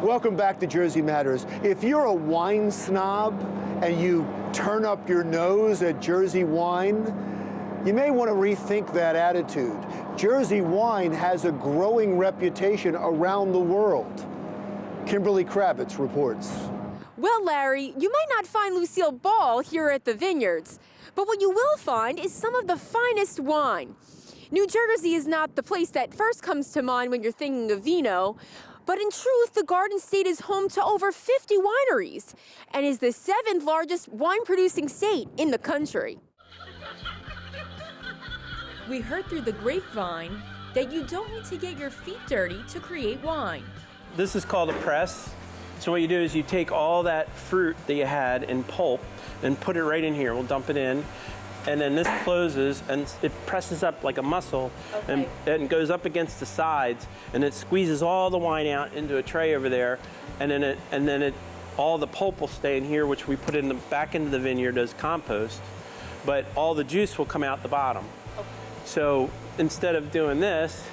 Welcome back to Jersey Matters. If you're a wine snob and you turn up your nose at Jersey wine, you may want to rethink that attitude. Jersey wine has a growing reputation around the world. Kimberly Kravitz reports. Well, Larry, you might not find Lucille Ball here at the vineyards, but what you will find is some of the finest wine. New Jersey is not the place that first comes to mind when you're thinking of vino, but in truth, the Garden State is home to over 50 wineries and is the 7th largest wine-producing state in the country. We heard through the grapevine that you don't need to get your feet dirty to create wine. This is called a press. So what you do is you take all that fruit that you had in pulp and put it right in here. We'll dump it in. And then this closes and it presses up like a muscle, okay, and goes up against the sides, and it squeezes all the wine out into a tray over there, and then all the pulp will stay in here, which we put in back into the vineyard as compost, but all the juice will come out the bottom. Okay. So instead of doing this,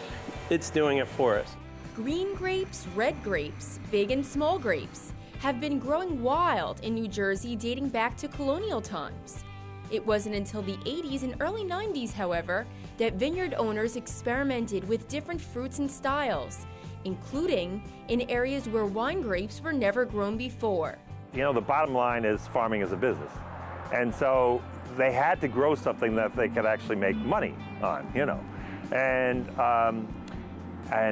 it's doing it for us. Green grapes, red grapes, big and small grapes have been growing wild in New Jersey dating back to colonial times. It wasn't until the 80s and early 90s, however, that vineyard owners experimented with different fruits and styles, including in areas where wine grapes were never grown before. You know, the bottom line is farming is a business. And so they had to grow something that they could actually make money on, you know. And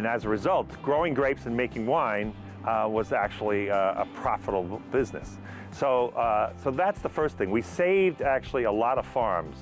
as a result, growing grapes and making wine was actually a profitable business. So that's the first thing. We saved actually a lot of farms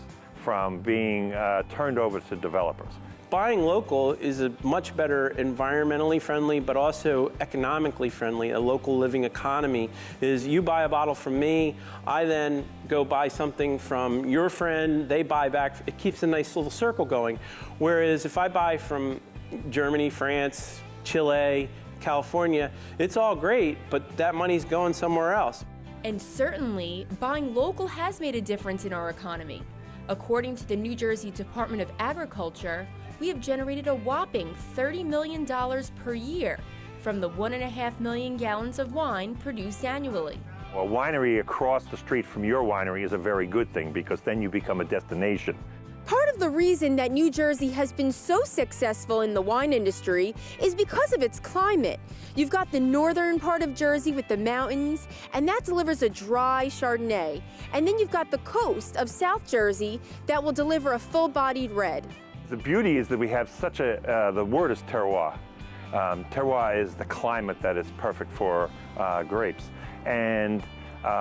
from being turned over to developers. Buying local is a much better environmentally friendly, but also economically friendly. A local living economy is you buy a bottle from me, I then go buy something from your friend, they buy back. It keeps a nice little circle going. Whereas if I buy from Germany, France, Chile, California, it's all great, but that money's going somewhere else. And certainly, buying local has made a difference in our economy. According to the New Jersey Department of Agriculture, we have generated a whopping $30 million per year from the 1.5 million gallons of wine produced annually. A winery across the street from your winery is a very good thing because then you become a destination. Part of the reason that New Jersey has been so successful in the wine industry is because of its climate. You've got the northern part of Jersey with the mountains, and that delivers a dry Chardonnay. And then you've got the coast of South Jersey that will deliver a full-bodied red. The beauty is that we have such the word is terroir. Terroir is the climate that is perfect for grapes. And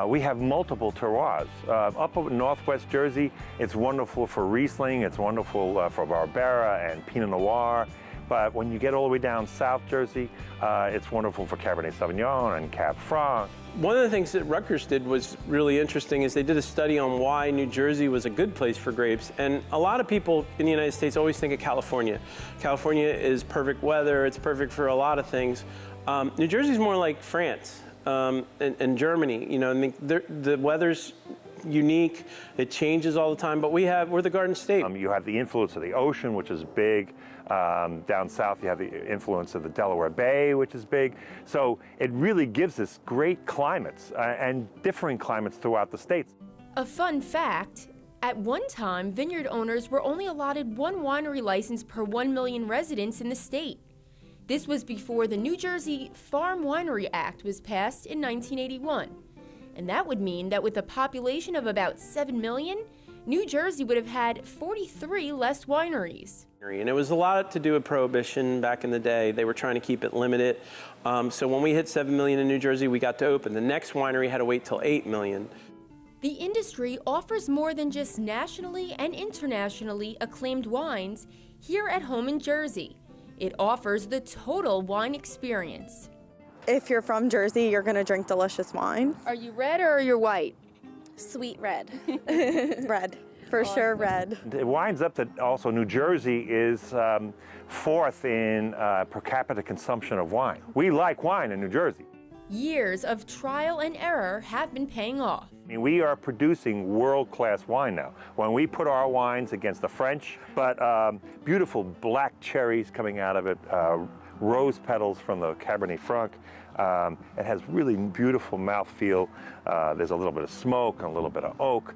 we have multiple terroirs. Up in Northwest Jersey, it's wonderful for Riesling, it's wonderful for Barbera and Pinot Noir. But when you get all the way down South Jersey, it's wonderful for Cabernet Sauvignon and Cab Franc. One of the things that Rutgers did was really interesting is they did a study on why New Jersey was a good place for grapes. And a lot of people in the United States always think of California. California is perfect weather, it's perfect for a lot of things. New Jersey's more like France. And Germany, you know, I mean, the weather's unique, it changes all the time, but we're the Garden State. You have the influence of the ocean, which is big. Down south, you have the influence of the Delaware Bay, which is big. So it really gives us great climates and differing climates throughout the states. A fun fact, at one time, vineyard owners were only allotted one winery license per 1 million residents in the state. This was before the New Jersey Farm Winery Act was passed in 1981. And that would mean that with a population of about 7 million, New Jersey would have had 43 less wineries. And it was a lot to do with prohibition back in the day. They were trying to keep it limited. So when we hit 7 million in New Jersey, we got to open. The next winery had to wait till 8 million. The industry offers more than just nationally and internationally acclaimed wines here at home in Jersey. It offers the total wine experience. If you're from Jersey, you're going to drink delicious wine. Are you red or are you white? Sweet red. Red. For sure, red. It winds up that also New Jersey is fourth in per capita consumption of wine. We like wine in New Jersey. Years of trial and error have been paying off. I mean, we are producing world-class wine now. When we put our wines against the French, but beautiful black cherries coming out of it, rose petals from the Cabernet Franc. It has really beautiful mouthfeel. There's a little bit of smoke and a little bit of oak.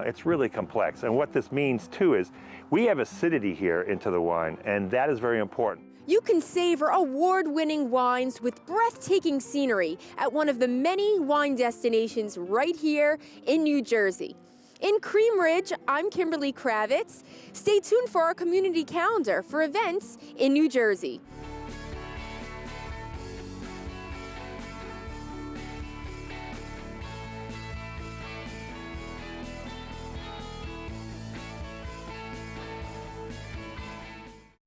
It's really complex. And what this means, too, is we have acidity here into the wine, and that is very important. You can savor award-winning wines with breathtaking scenery at one of the many wine destinations right here in New Jersey. In Cream Ridge, I'm Kimberly Kravitz. Stay tuned for our community calendar for events in New Jersey.